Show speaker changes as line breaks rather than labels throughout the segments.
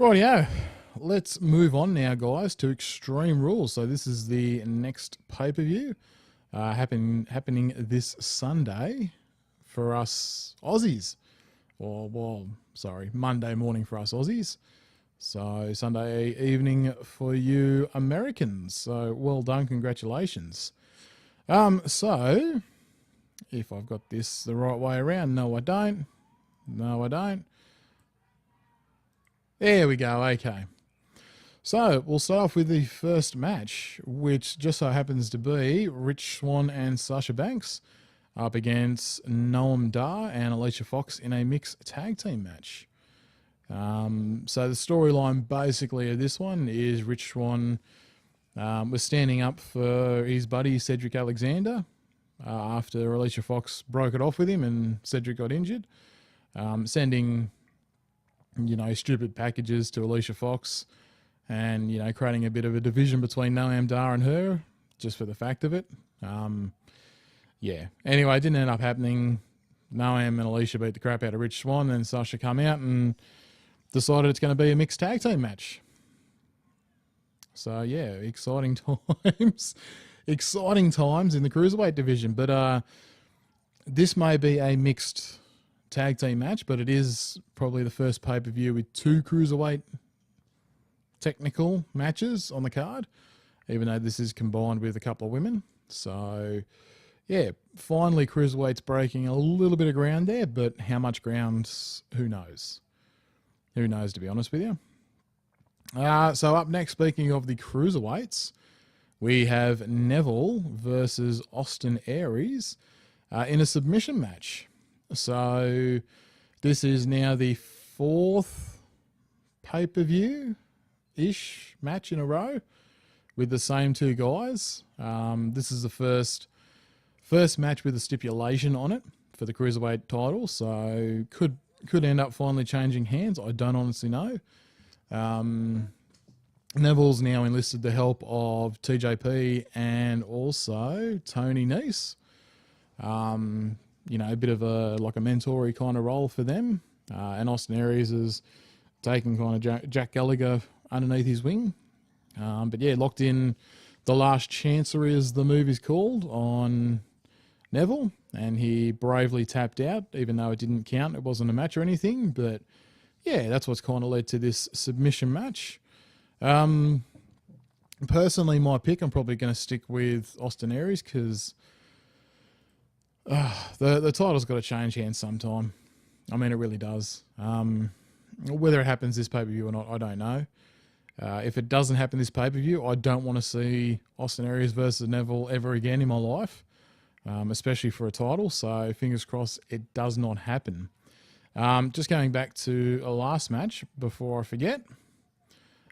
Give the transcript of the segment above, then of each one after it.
Rightio. Let's move on now, guys, to Extreme Rules. So this is the next pay-per-view happening this Sunday for us Aussies. Monday morning for us Aussies. So Sunday evening for you Americans. So well done, congratulations. So if I've got this the right way around, no I don't. There we go, okay. So we'll start off with the first match, which just so happens to be Rich Swann and Sasha Banks up against Noam Dar and Alicia Fox in a mixed tag team match. So the storyline basically of this one is Rich Swann was standing up for his buddy Cedric Alexander after Alicia Fox broke it off with him and Cedric got injured, sending, stupid packages to Alicia Fox and, creating a bit of a division between Noam Dar and her just for the fact of it. Anyway, it didn't end up happening. Noam and Alicia beat the crap out of Rich Swann, and Sasha come out and decided it's going to be a mixed tag team match. So, yeah, exciting times. Exciting times in the Cruiserweight division. But this may be a mixed tag team match, but it is probably the first pay-per-view with two Cruiserweight technical matches on the card, even though this is combined with a couple of women. So, yeah, finally Cruiserweight's breaking a little bit of ground there, but how much ground, who knows? Who knows, to be honest with you. So up next, speaking of the Cruiserweights, we have Neville versus Austin Aries in a submission match. So this is now the fourth pay-per-view-ish match in a row with the same two guys. This is the first match with a stipulation on it for the Cruiserweight title, so could end up finally changing hands. I don't honestly know. Neville's now enlisted the help of TJP and also Tony Nese. A bit of a mentor-y kind of role for them. And Austin Aries is taking kind of Jack Gallagher underneath his wing. But yeah, locked in the last chancery, as the movie's called, on Neville, and he bravely tapped out, even though it didn't count. It wasn't a match or anything, but yeah, that's what's kind of led to this submission match. Personally, my pick, I'm probably going to stick with Austin Aries because the title's got to change hands sometime. I mean, it really does. Whether it happens this pay-per-view or not, I don't know. If it doesn't happen this pay-per-view, I don't want to see Austin Aries versus Neville ever again in my life, especially for a title. So fingers crossed it does not happen. Just going back to a last match before I forget,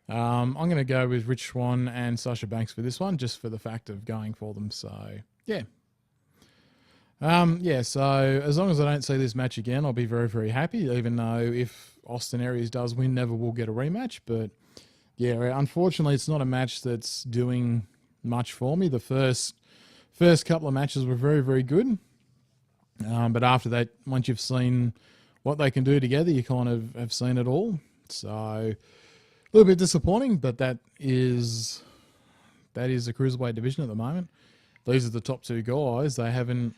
I'm going to go with Rich Swann and Sasha Banks for this one, just for the fact of going for them. So, yeah. So as long as I don't see this match again, I'll be very, very happy, even though if Austin Aries does win, Neville will get a rematch. But, yeah, unfortunately, it's not a match that's doing much for me. The first couple of matches were very, very good. But after that, once you've seen what they can do together, you kind of have seen it all. So a little bit disappointing, but that is the Cruiserweight division at the moment. These are the top two guys. They haven't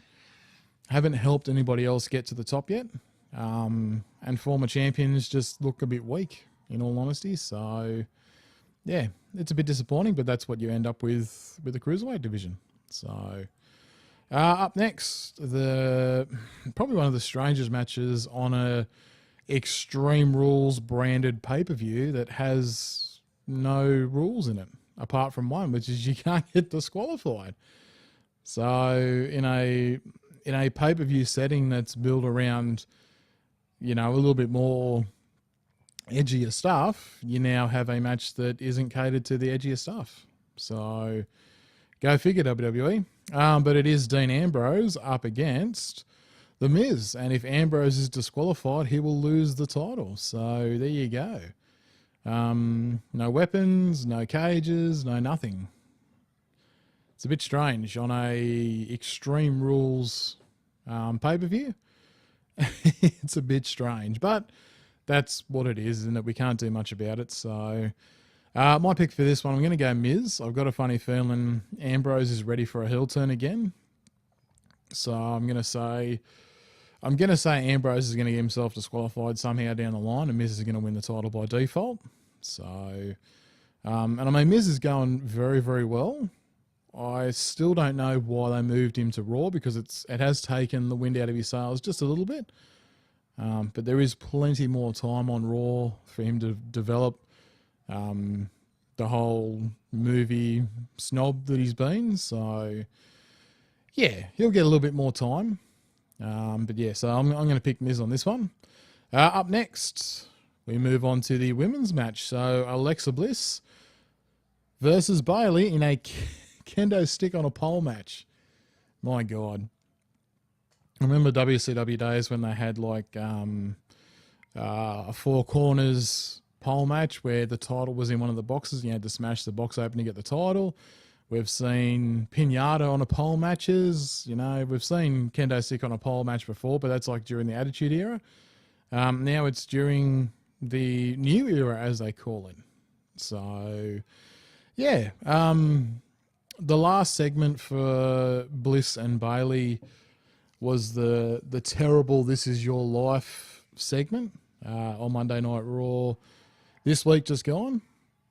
helped anybody else get to the top yet. And former champions just look a bit weak, in all honesty. So, yeah, it's a bit disappointing, but that's what you end up with the Cruiserweight division. So, up next, probably one of the strangest matches on a Extreme Rules branded pay-per-view that has no rules in it, apart from one, which is you can't get disqualified. So in a pay-per-view setting that's built around, a little bit more edgier stuff, you now have a match that isn't catered to the edgier stuff. So go figure, WWE. But it is Dean Ambrose up against The Miz. And if Ambrose is disqualified, he will lose the title. So there you go. No weapons, no cages, no nothing. It's a bit strange on a Extreme Rules pay-per-view. It's a bit strange, but that's what it is, and that we can't do much about it. So my pick for this one, I'm going to go Miz. I've got a funny feeling Ambrose is ready for a heel turn again. So I'm going to say Ambrose is going to get himself disqualified somehow down the line, and Miz is going to win the title by default. So, and I mean, Miz is going very, very well. I still don't know why they moved him to Raw, because it has taken the wind out of his sails just a little bit. But there is plenty more time on Raw for him to develop the whole movie snob that he's been. So, yeah, he'll get a little bit more time. But yeah, so I'm going to pick Miz on this one. Up next, we move on to the women's match. So Alexa Bliss versus Bayley in a kendo stick on a pole match. My God. I remember WCW days when they had like a four corners pole match where the title was in one of the boxes. You had to smash the box open to get the title. We've seen Pinata on a pole matches. You know, we've seen kendo stick on a pole match before, but that's like during the Attitude Era. Now it's during the new era, as they call it. So, yeah. The last segment for Bliss and Bayley was the terrible "This Is Your Life" segment on Monday Night Raw this week just gone,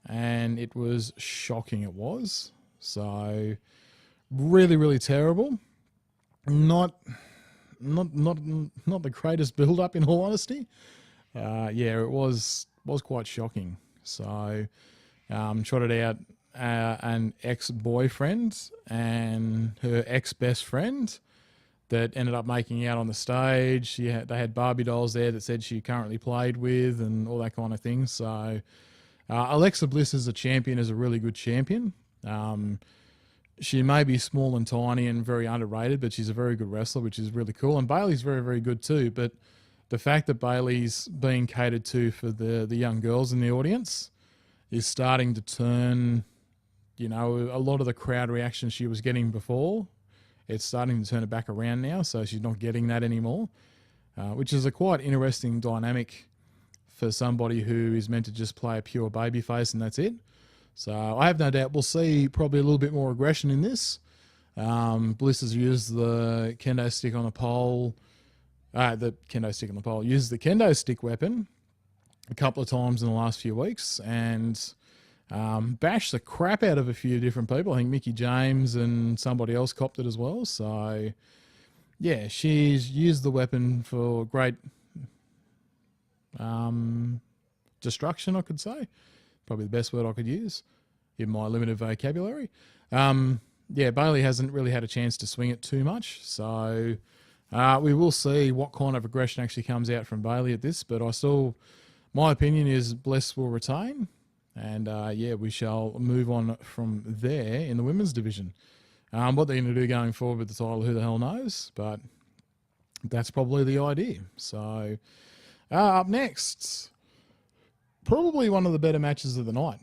and it was shocking. It was. So really, really terrible. Not the greatest build up, in all honesty. Yeah, it was quite shocking. So trotted out an ex-boyfriend and her ex-best friend that ended up making out on the stage. They had Barbie dolls there that said she currently played with and all that kind of thing. So Alexa Bliss as a champion is a really good champion. She may be small and tiny and very underrated, but she's a very good wrestler, which is really cool. And Bayley's very, very good too. But the fact that Bayley's being catered to for the young girls in the audience is starting to turn, you know, a lot of the crowd reaction she was getting before. It's starting to turn it back around now, so she's not getting that anymore, which is a quite interesting dynamic for somebody who is meant to just play a pure babyface and that's it. So I have no doubt we'll see probably a little bit more aggression in this. Bliss has used the kendo stick on a pole. Used the kendo stick weapon a couple of times in the last few weeks and bashed the crap out of a few different people. I think Mickie James and somebody else copped it as well. So, yeah, she's used the weapon for great destruction, I could say. Probably the best word I could use in my limited vocabulary. Yeah, Bayley hasn't really had a chance to swing it too much. So we will see what kind of aggression actually comes out from Bayley at this. But my opinion is Bliss will retain. And yeah, we shall move on from there in the women's division. What they're going to do going forward with the title, who the hell knows? But that's probably the idea. So up next, probably one of the better matches of the night,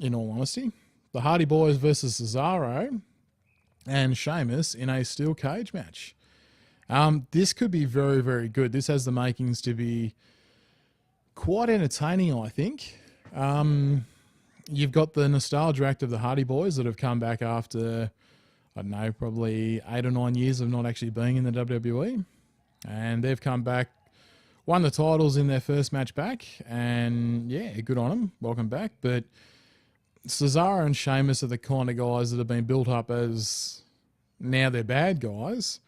in all honesty. The Hardy Boys versus Cesaro and Sheamus in a steel cage match. This could be very, very good. This has the makings to be quite entertaining, I think. You've got the nostalgia act of the Hardy Boys that have come back after, I don't know, probably 8 or 9 years of not actually being in the WWE. And they've come back, won the titles in their first match back. And yeah, good on them. Welcome back. But Cesaro and Sheamus are the kind of guys that have been built up as, now they're bad guys,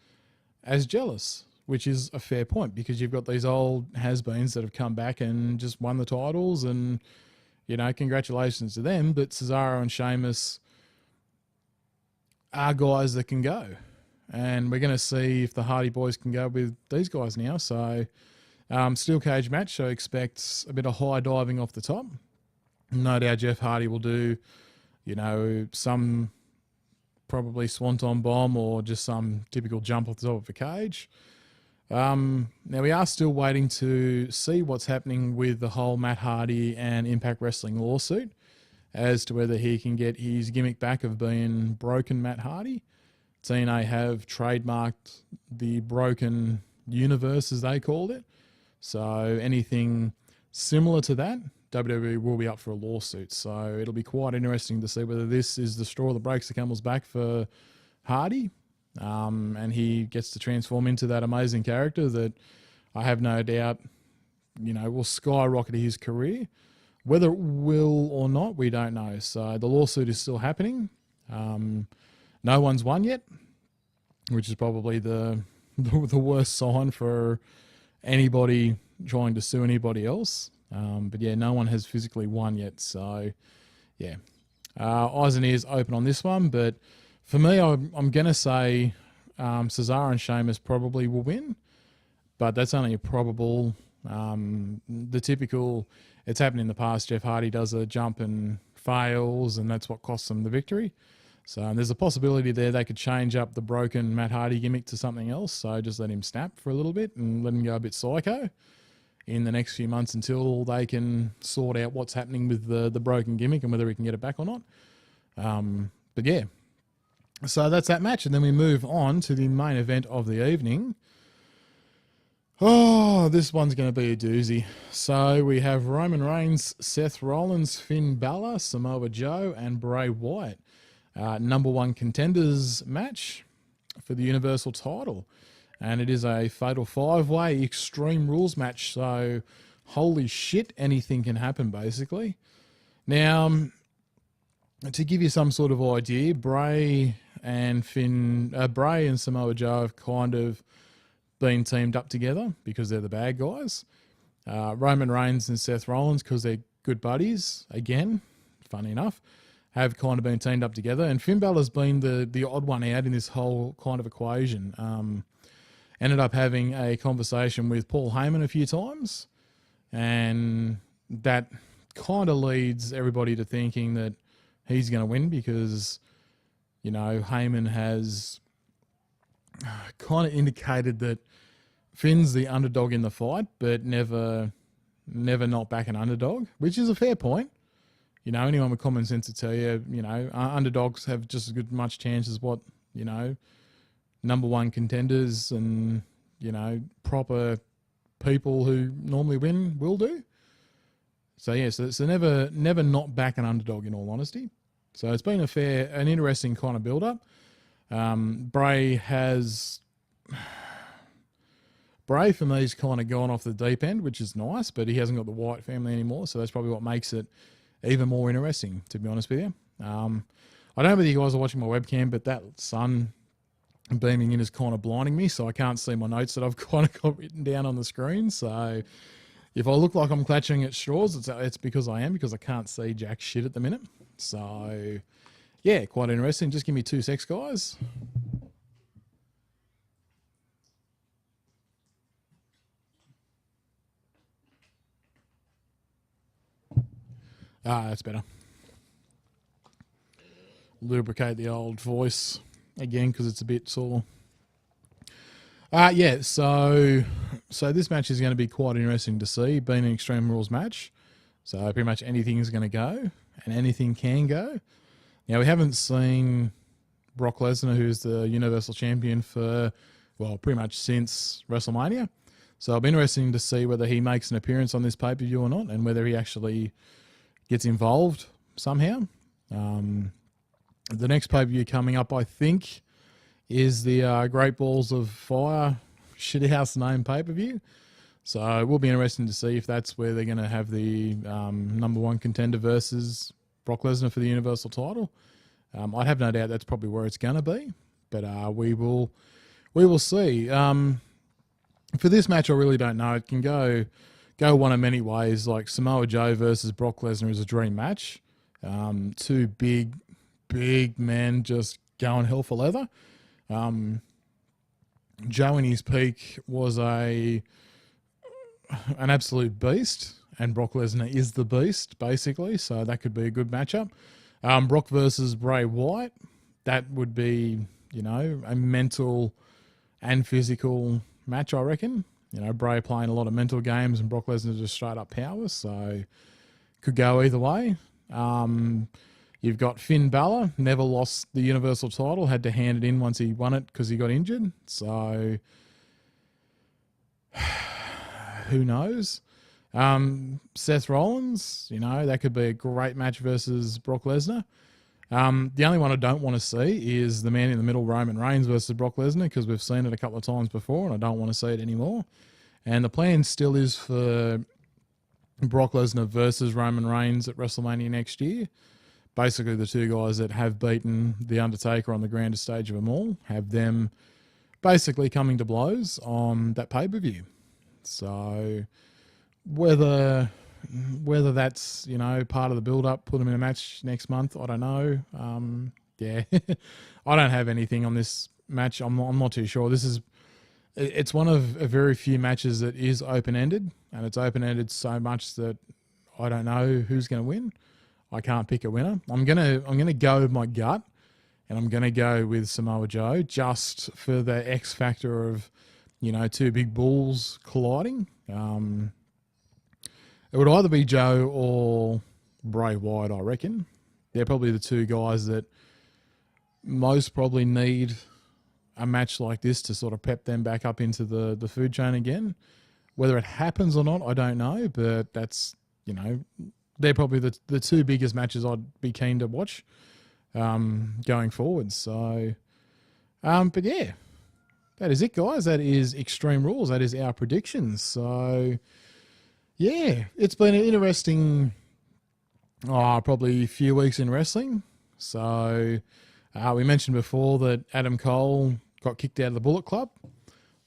as jealous, which is a fair point because you've got these old has-beens that have come back and just won the titles and, you know, congratulations to them. But Cesaro and Sheamus are guys that can go. And we're going to see if the Hardy Boys can go with these guys now. So, steel cage match, so expect a bit of high diving off the top. No doubt Jeff Hardy will do, you know, some probably swanton bomb or just some typical jump off the top of a cage. Now, we are still waiting to see what's happening with the whole Matt Hardy and Impact Wrestling lawsuit as to whether he can get his gimmick back of being broken Matt Hardy. TNA have trademarked the broken universe, as they called it. So anything similar to that, WWE will be up for a lawsuit. So it'll be quite interesting to see whether this is the straw that breaks the camel's back for Hardy, and he gets to transform into that amazing character that I have no doubt, will skyrocket his career. Whether it will or not, we don't know. So the lawsuit is still happening. No one's won yet, which is probably the worst sign for anybody trying to sue anybody else. But yeah, no one has physically won yet. So yeah, eyes and ears open on this one. But for me, I'm going to say Cesaro and Sheamus probably will win. But that's only a probable. The typical, it's happened in the past. Jeff Hardy does a jump and fails, and that's what costs them the victory. So there's a possibility there they could change up the broken Matt Hardy gimmick to something else. So just let him snap for a little bit and let him go a bit psycho in the next few months until they can sort out what's happening with the broken gimmick and whether he can get it back or not. But yeah, so that's that match. And then we move on to the main event of the evening. Oh, this one's going to be a doozy. So we have Roman Reigns, Seth Rollins, Finn Balor, Samoa Joe, and Bray Wyatt. Number one contenders match for the Universal title. And it is a fatal 5-way Extreme Rules match. So, holy shit, anything can happen, basically. Now, to give you some sort of idea, Bray and Samoa Joe have kind of been teamed up together because they're the bad guys. Roman Reigns and Seth Rollins, because they're good buddies, again, funny enough, have kind of been teamed up together. And Finn Balor's been the odd one out in this whole kind of equation. Ended up having a conversation with Paul Heyman a few times, and that kind of leads everybody to thinking that he's going to win because, Heyman has kind of indicated that Finn's the underdog in the fight, but never not back an underdog, which is a fair point. Anyone with common sense to tell you, underdogs have just as good much chance as what, number one contenders and, proper people who normally win will do. So yeah, so never not back an underdog in all honesty. So it's been an interesting kind of build up. Bray for me has kind of gone off the deep end, which is nice, but he hasn't got the Wyatt family anymore. So that's probably what makes it even more interesting, to be honest with you. I don't know whether you guys are watching my webcam, but that sun beaming in is kind of blinding me, so I can't see my notes that I've kind of got written down on the screen. So if I look like I'm clutching at straws, it's because I am, because I can't see jack shit at the minute. So yeah, quite interesting. Just give me 2 secs, guys. That's better. Lubricate the old voice again because it's a bit sore. Yeah, so this match is going to be quite interesting to see, being an Extreme Rules match. So pretty much anything is going to go, and anything can go. Now, we haven't seen Brock Lesnar, who's the Universal Champion for, pretty much since WrestleMania. So it'll be interesting to see whether he makes an appearance on this pay-per-view or not, and whether he actually gets involved somehow. The next pay-per-view coming up, I think, is the Great Balls of Fire Shithouse Name pay-per-view. So it will be interesting to see if that's where they're going to have the number one contender versus Brock Lesnar for the Universal title. I'd have no doubt that's probably where it's going to be, but we will see. For this match, I really don't know. It can go one of many ways. Like Samoa Joe versus Brock Lesnar is a dream match. Two big men just going hell for leather. Joe in his peak was an absolute beast, and Brock Lesnar is the beast, basically. So that could be a good matchup. Brock versus Bray Wyatt, that would be, a mental and physical match, I reckon. Bray playing a lot of mental games and Brock Lesnar just straight up power, so could go either way. You've got Finn Balor, never lost the Universal title, had to hand it in once he won it because he got injured. So who knows? Seth Rollins, that could be a great match versus Brock Lesnar. The only one I don't want to see is the man in the middle, Roman Reigns versus Brock Lesnar, because we've seen it a couple of times before and I don't want to see it anymore. And the plan still is for Brock Lesnar versus Roman Reigns at WrestleMania next year. Basically, the two guys that have beaten The Undertaker on the grandest stage of them all, have them basically coming to blows on that pay-per-view. So whether that's, part of the build-up, put them in a match next month, I don't know. Yeah, I don't have anything on this match. I'm not too sure. It's one of a very few matches that is open-ended, and it's open-ended so much that I don't know who's going to win. I can't pick a winner. I'm gonna go with my gut, and I'm gonna go with Samoa Joe just for the X factor of, two big bulls colliding. It would either be Joe or Bray Wyatt, I reckon. They're probably the two guys that most probably need a match like this to sort of pep them back up into the food chain again. Whether it happens or not, I don't know, but that's, they're probably the two biggest matches I'd be keen to watch going forward. So, but yeah, that is it, guys. That is Extreme Rules. That is our predictions. So, yeah, it's been an interesting, probably a few weeks in wrestling. So, we mentioned before that Adam Cole got kicked out of the Bullet Club.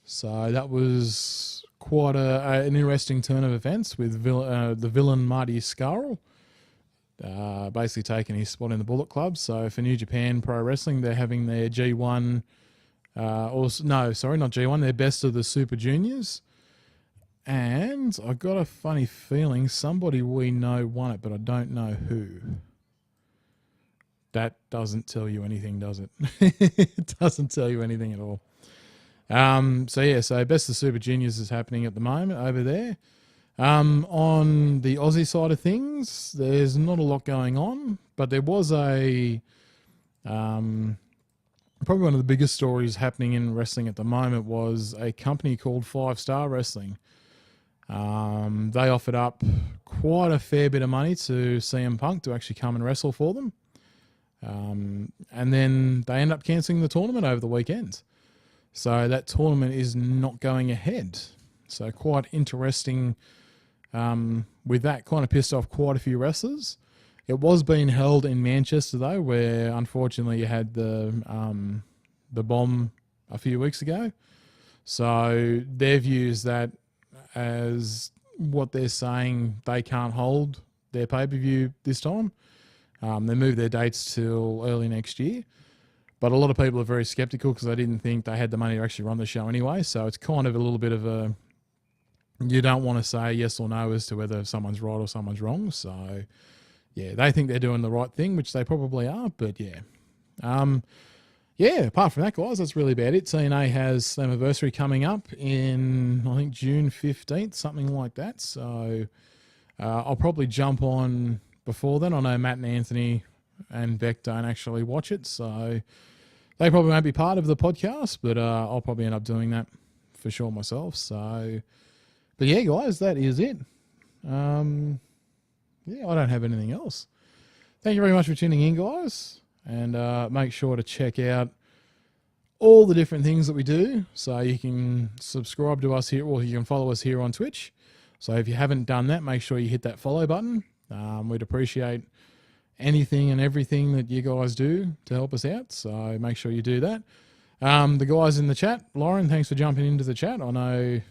So that was quite an interesting turn of events with the villain Marty Scurll basically taking his spot in the Bullet Club. So for New Japan Pro Wrestling, they're having their G1, not G1, their Best of the Super Juniors. And I got a funny feeling somebody we know won it, but I don't know who. That doesn't tell you anything, does it? It doesn't tell you anything at all. So Best of Super Juniors is happening at the moment over there. On the Aussie side of things, there's not a lot going on, but there was probably one of the biggest stories happening in wrestling at the moment was a company called 5 Star Wrestling. They offered up quite a fair bit of money to CM Punk to actually come and wrestle for them. And then they end up cancelling the tournament over the weekend. So that tournament is not going ahead. So quite interesting with that. Kind of pissed off quite a few wrestlers. It was being held in Manchester, though, where unfortunately you had the bomb a few weeks ago. So they've used that as what they're saying they can't hold their pay-per-view this time. They moved their dates till early next year. But a lot of people are very skeptical because they didn't think they had the money to actually run the show anyway. So it's kind of a little bit of a, you don't want to say yes or no as to whether someone's right or someone's wrong. So, yeah, they think they're doing the right thing, which they probably are. But, yeah. Apart from that, guys, that's really about it. TNA has Slammiversary coming up in, I think, June 15th, something like that. So I'll probably jump on before then. I know Matt and Anthony and Beck don't actually watch it, so they probably won't be part of the podcast, but I'll probably end up doing that for sure myself. So, but yeah, guys, that is it. I don't have anything else. Thank you very much for tuning in, guys, and make sure to check out all the different things that we do. So you can subscribe to us here, or you can follow us here on Twitch. So if you haven't done that, make sure you hit that follow button. We'd appreciate anything and everything that you guys do to help us out. So make sure you do that. The guys in the chat, Lauren, thanks for jumping into the chat. I know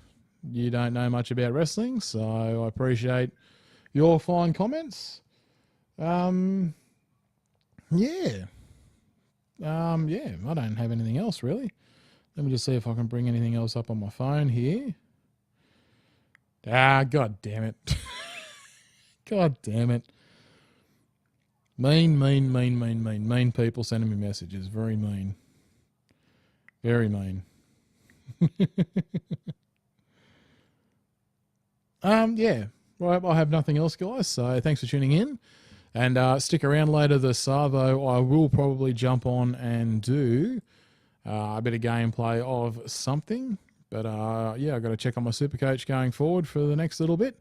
you don't know much about wrestling, so I appreciate your fine comments. I don't have anything else really. Let me just see if I can bring anything else up on my phone here. God damn it. God damn it. Mean people sending me messages. Very mean. Very mean. Right, I have nothing else, guys. So thanks for tuning in. And stick around later. The Savo, I will probably jump on and do a bit of gameplay of something. But yeah, I've got to check on my super coach going forward for the next little bit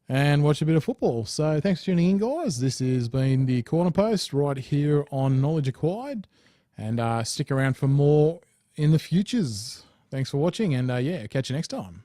and watch a bit of football. So thanks for tuning in, guys. This has been the Conerpost right here on Knowledge Acquired. And stick around for more in the futures. Thanks for watching, and yeah, catch you next time.